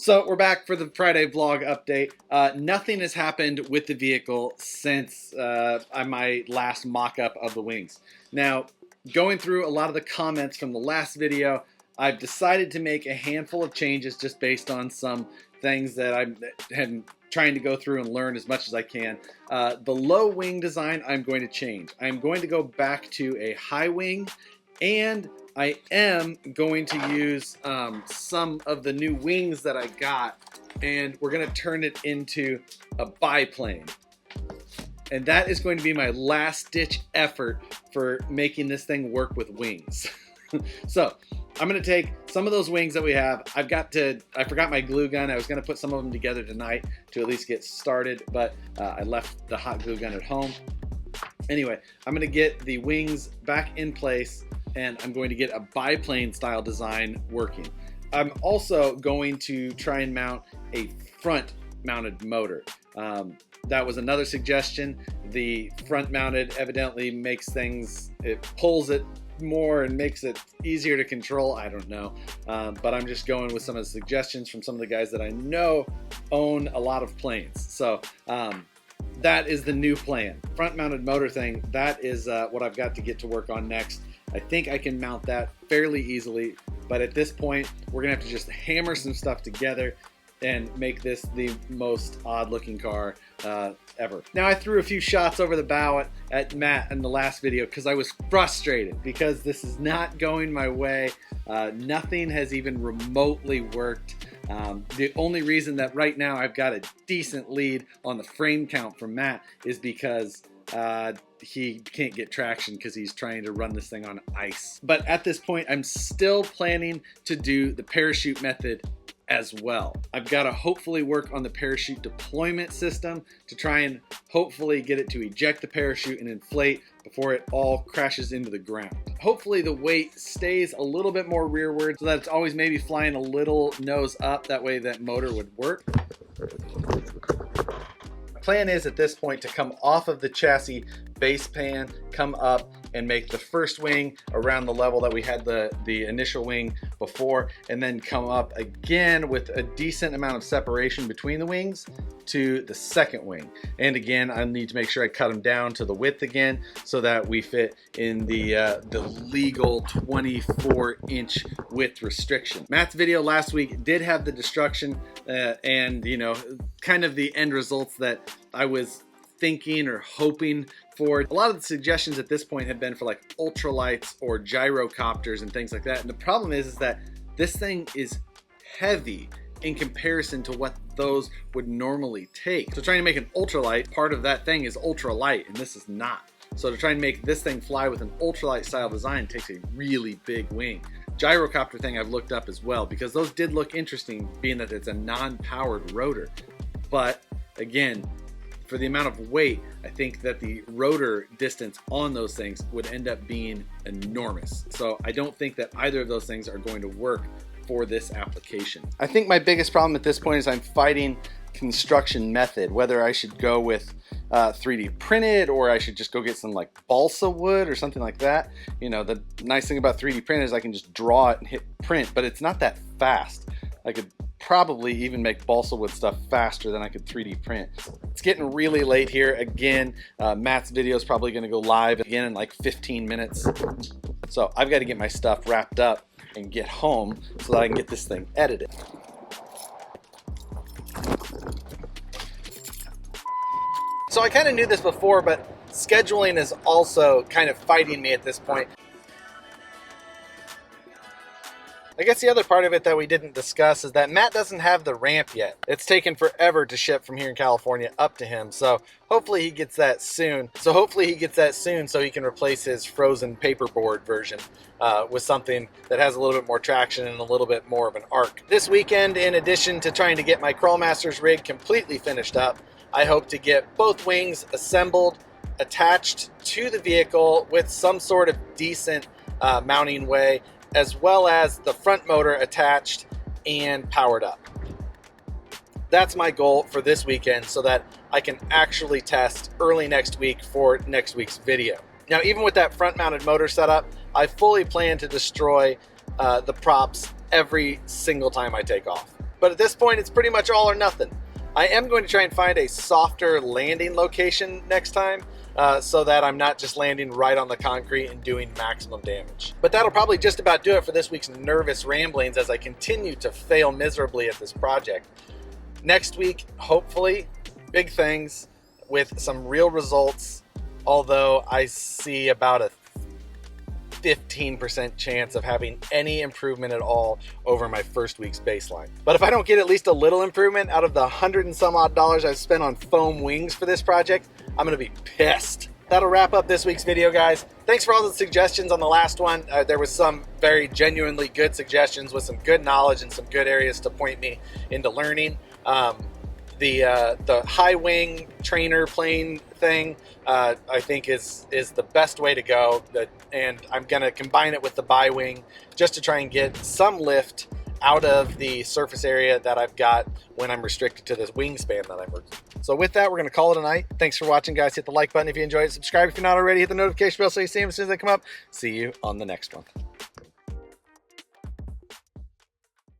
So we're back for the Friday vlog update. Nothing has happened with the vehicle since my last mock-up of the wings. Now, going through a lot of the comments from the last video, I've decided to make a handful of changes just based on some things that I'm trying to go through and learn as much as I can. The low wing design I'm going to change. I'm going to go back to a high wing, and I am going to use some of the new wings that I got, and we're going to turn it into a biplane. And that is going to be my last ditch effort for making this thing work with wings. So I'm going to take some of those wings that we have. I forgot my glue gun. I was going to put some of them together tonight to at least get started, but I left the hot glue gun at home. Anyway, I'm going to get the wings back in place, and I'm going to get a biplane style design working. I'm also going to try and mount a front mounted motor. That was another suggestion. The front mounted evidently makes things, it pulls it more and makes it easier to control. I don't know, but I'm just going with some of the suggestions from some of the guys that I know own a lot of planes. So that is the new plan. Front mounted motor thing, that is what I've got to get to work on next. I think I can mount that fairly easily, but at this point we're gonna have to just hammer some stuff together and make this the most odd looking car ever. Now, I threw a few shots over the bow at Matt in the last video because I was frustrated because this is not going my way. Nothing has even remotely worked. The only reason that right now I've got a decent lead on the frame count from Matt is because he can't get traction because he's trying to run this thing on ice. But at this point, I'm still planning to do the parachute method as well. I've got to hopefully work on the parachute deployment system to try and hopefully get it to eject the parachute and inflate before it all crashes into the ground. Hopefully the weight stays a little bit more rearward so that it's always maybe flying a little nose up. That way that motor would work. Plan is at this point to come off of the chassis base pan, come up and make the first wing around the level that we had the initial wing before, and then come up again with a decent amount of separation between the wings to the second wing. And again, I need to make sure I cut them down to the width again so that we fit in the legal 24-inch width restriction. Matt's video last week did have the destruction and, you know, kind of the end results that I was thinking or hoping for. A lot of the suggestions at this point have been for like ultralights or gyrocopters and things like that. And the problem is that this thing is heavy in comparison to what those would normally take. So trying to make an ultralight, part of that thing is ultralight, and this is not. So to try and make this thing fly with an ultralight style design takes a really big wing. Gyrocopter thing I've looked up as well because those did look interesting, being that it's a non-powered rotor. But again, for the amount of weight, I think that the rotor distance on those things would end up being enormous. So I don't think that either of those things are going to work for this application. I think my biggest problem at this point is I'm fighting construction method, whether I should go with 3D printed or I should just go get some like balsa wood or something like that. You know, the nice thing about 3D print is I can just draw it and hit print, but it's not that fast. I could probably even make balsa wood stuff faster than I could 3D print. It's getting really late here. Again, Matt's video is probably going to go live again in like 15 minutes. So I've got to get my stuff wrapped up and get home so that I can get this thing edited. So I kind of knew this before, but scheduling is also kind of fighting me at this point. I guess the other part of it that we didn't discuss is that Matt doesn't have the ramp yet. It's taken forever to ship from here in California up to him, so hopefully he gets that soon. So he can replace his frozen paperboard version with something that has a little bit more traction and a little bit more of an arc. This weekend, in addition to trying to get my Crawlmasters rig completely finished up, I hope to get both wings assembled, attached to the vehicle with some sort of decent mounting way, as well as the front motor attached and powered up. That's my goal for this weekend so that I can actually test early next week for next week's video. Now, even with that front mounted motor setup, I fully plan to destroy the props every single time I take off. But at this point, it's pretty much all or nothing. I am going to try and find a softer landing location next time, so that I'm not just landing right on the concrete and doing maximum damage. But that'll probably just about do it for this week's nervous ramblings as I continue to fail miserably at this project. Next week, hopefully, big things with some real results, although I see about a 15% chance of having any improvement at all over my first week's baseline. But if I don't get at least a little improvement out of the $100 and some odd I've spent on foam wings for this project, I'm gonna be pissed. That'll wrap up this week's video, guys. Thanks for all the suggestions on the last one. There was some very genuinely good suggestions with some good knowledge and some good areas to point me into learning. The high wing trainer plane thing, I think is the best way to go. And I'm gonna combine it with the bi-wing just to try and get some lift out of the surface area that I've got when I'm restricted to this wingspan that I'm working. So with that, we're gonna call it a night. Thanks for watching, guys. Hit the like button if you enjoyed it. Subscribe if you're not already. Hit the notification bell so you see them as soon as they come up. See you on the next one.